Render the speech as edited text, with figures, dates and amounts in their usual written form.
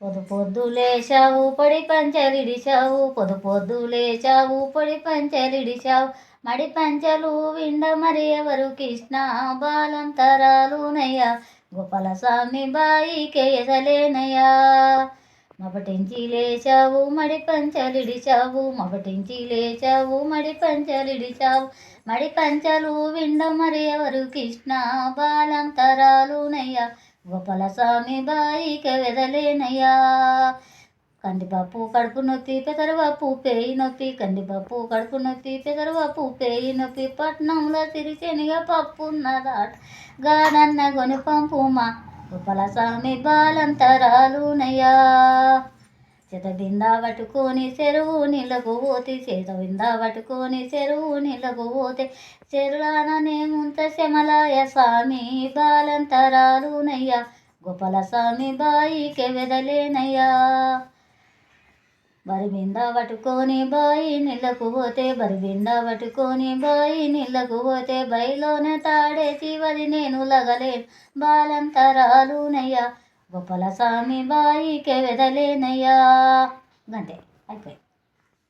పొద్దు పొద్దు లేచావు పొడి పంచలిడిచావు, పొద్దు పొద్దు లేచావు పొడి పంచలిడిచావు, మడి పంచలు విండ మరి ఎవరు కృష్ణ బాలంతరాలునయ్యా, గోపాల స్వామి బాయికే ఎదలేనయ్యా. మపటించి లేచావు మడి పంచలిడిచావు, మపటించి లేచావు మడి పంచలిడిచావు, మడి పంచలు విండ మరి ఎవరు కృష్ణ బాలంతరాలునయ్యా, గోపాల స్వామి బాయికే వెదలేనయ్యా. కందిపప్పు కడుపు నొప్పి పెసరపప్పు పేయి నొప్పి, కందిపప్పు కడుపు నొప్పి పెసరపప్పు పేయి నొప్పి, పట్నంలో సిరిశనిగ పప్పు ఉన్నదాట గాదన్న గొని పంపుమా, గోపాల స్వామి బాలంతరాలునయ్యా. చేత బింద పట్టుకొని చెరువు నీళ్ళకు పోతే, చేత బింద పట్టుకొని చెరువు నీళ్ళకు పోతే, చెరువులాననే ముంత శమలాయ స్వామి బాలంతరాలునయ్యా, గోపాల స్వామి బాయికే వెదలేనయ్యా. బరి బింద పట్టుకొని బాయి నీళ్ళకు పోతే, బరి బింద పట్టుకొని బాయి నీళ్ళకు పోతే, బయలోనే తాడేసి వది నేను లగలేను బాలంతరాలునయ్యా, గోపాల స్వామి బాయికే వెదలేనయ్యా. అంతే అయిపోయి.